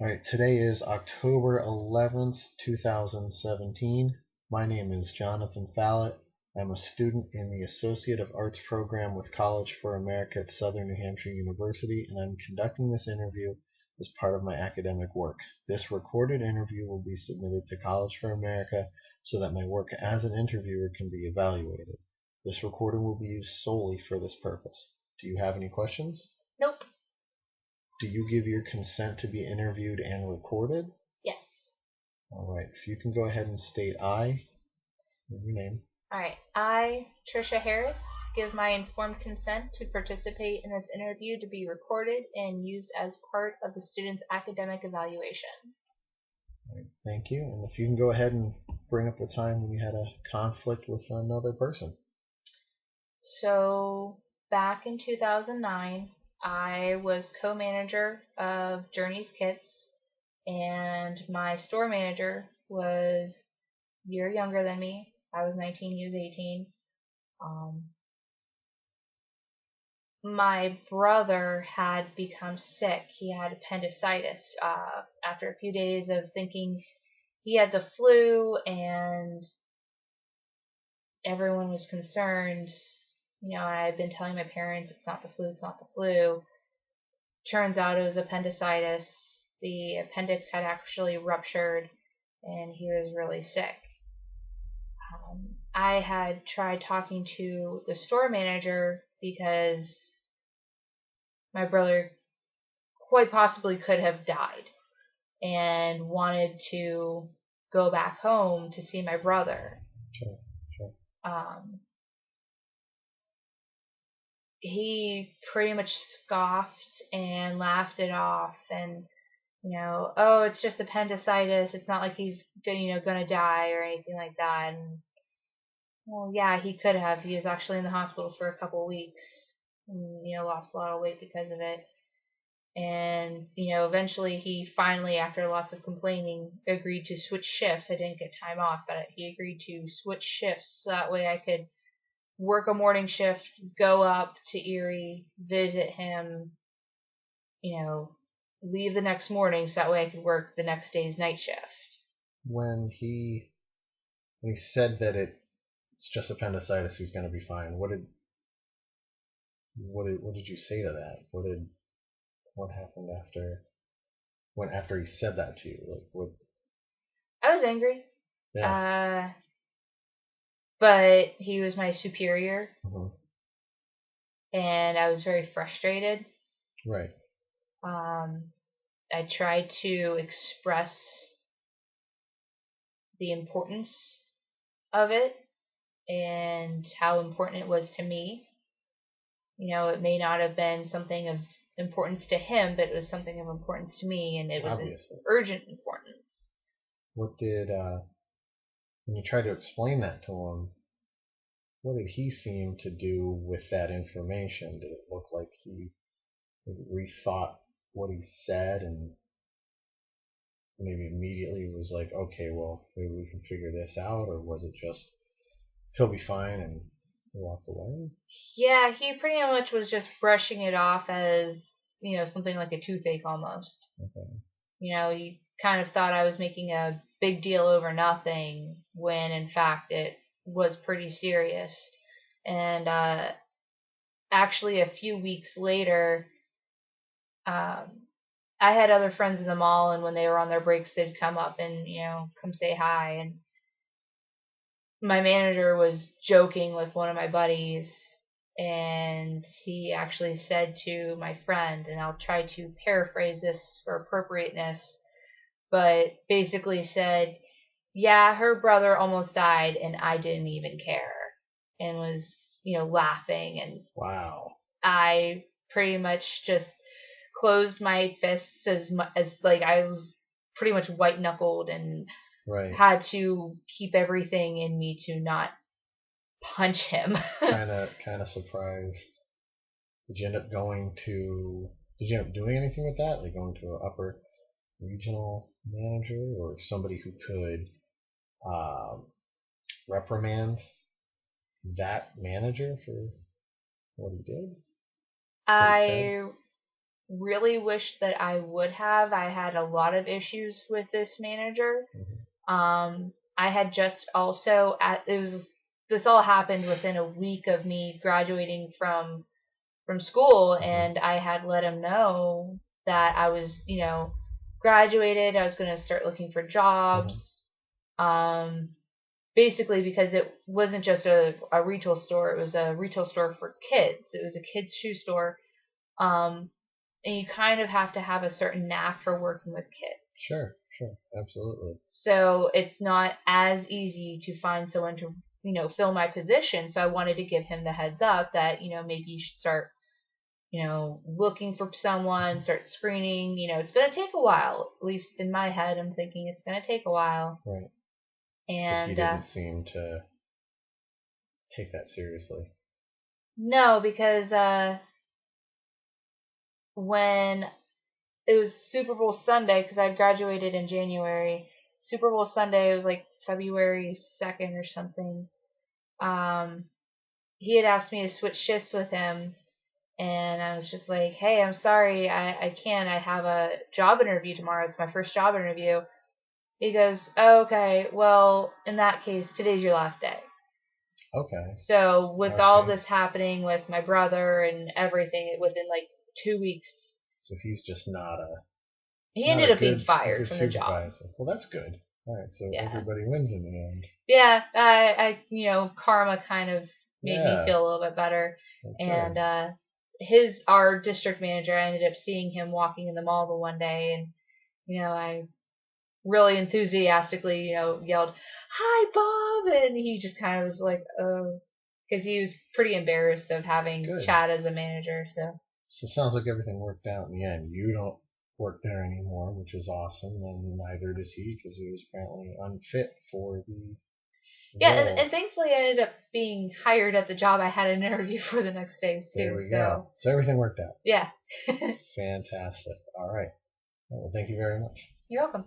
All right, today is October 11th, 2017. My name is Jonathan Fallett. I'm a student in the Associate of Arts program with College for America at Southern New Hampshire University, and I'm conducting this interview as part of my academic work. This recorded interview will be submitted to College for America so that my work as an interviewer can be evaluated. This recording will be used solely for this purpose. Do you have any questions? Nope. Do you give your consent to be interviewed and recorded? Yes. All right. If you can go ahead and state I and your name. All right. I, Trisha Harris, give my informed consent to participate in this interview to be recorded and used as part of the student's academic evaluation. All right. Thank you. And if you can go ahead and bring up the time when you had a conflict with another person. So, back in 2009, I was co-manager of Journey's Kits, and my store manager was a year younger than me. I was 19, he was 18. Um, my brother had become sick. He had appendicitis. After a few days of thinking he had the flu and everyone was concerned, I had been telling my parents it's not the flu, it's not the flu. Turns out it was appendicitis. The appendix had actually ruptured and he was really sick. I had tried talking to the store manager because my brother quite possibly could have died and wanted to go back home to see my brother. Sure, sure. Um, he pretty much scoffed and laughed it off, and oh, it's just appendicitis. It's not like he's gonna die or anything like that. And well, yeah, he could have. He was actually in the hospital for a couple of weeks, and lost a lot of weight because of it. And eventually he finally, after lots of complaining, agreed to switch shifts. I didn't get time off, but he agreed to switch shifts so that way I could work a morning shift, go up to Erie, visit him, you know leave the next morning so that way I could work the next day's night shift. When he said that it's just appendicitis, he's going to be fine. What did you say to that? What happened after he said that to you? Like what? I was angry, Yeah. uh, but he was my superior, Hmm. and I was very frustrated. Right. Um, I tried to express the importance of it and how important it was to me. It may not have been something of importance to him, but it was something of importance to me, and it was an Obviously. urgent importance. What did when you tried to explain that to him? What did he seem to do with that information? Did it look like he rethought what he said and maybe immediately was like, okay, well, maybe we can figure this out? Or was it just, he'll be fine and he walked away? Yeah, he pretty much was just brushing it off as, something like a toothache almost. Okay. He kind of thought I was making a big deal over nothing when in fact it was pretty serious. And actually, a few weeks later, um, I had other friends in the mall, and when they were on their breaks, they'd come up and come say hi. And my manager was joking with one of my buddies, and he actually said to my friend, and I'll try to paraphrase this for appropriateness, but basically said, "Yeah, her brother almost died, and I didn't even care," and was laughing. And Wow. I pretty much just closed my fists as like I was pretty much white knuckled and Right. had to keep everything in me to not punch him. Kind of surprised. Did you end up doing anything with that? Like going to an upper regional manager or somebody who could um, reprimand that manager for what he did? What he said? I really wish that I would have. I had a lot of issues with this manager. I had just also this all happened within a week of me graduating from school, and I had let him know that I was, graduated. I was going to start looking for jobs. Um, Basically because it wasn't just a retail store; it was a retail store for kids. It was a kids shoe store. Um, and you kind of have to have a certain knack for working with kids. Sure, absolutely. So it's not as easy to find someone to, fill my position. So I wanted to give him the heads up that, maybe you should start, looking for someone, start screening. It's going to take a while. At least in my head, I'm thinking it's going to take a while. Right. And he didn't seem to take that seriously. No, because when it was Super Bowl Sunday, because I graduated in January. Super Bowl Sunday, it was like February 2nd or something. He had asked me to switch shifts with him, and I was just like, hey, I'm sorry, I can't. I have a job interview tomorrow. It's my first job interview. He goes, oh, okay, well, in that case, today's your last day. Okay. So with all this happening with my brother and everything, within like 2 weeks. So he's just not a... He ended up being fired from the job. Well, that's good. All right, so everybody wins in the end. Yeah, I karma kind of made me feel a little bit better. Okay. And our district manager, I ended up seeing him walking in the mall the one day, and I really enthusiastically yelled, "Hi, Bob!" And he just kind of was like, "Oh," because he was pretty embarrassed of having Chad as a manager. So it sounds like everything worked out in the end. You don't work there anymore, which is awesome, and neither does he, because he was apparently unfit for the... Yeah, and thankfully I ended up being hired at the job I had an interview for the next day, too. There we go. So everything worked out. Yeah. Fantastic. All right. Well, thank you very much. You're welcome.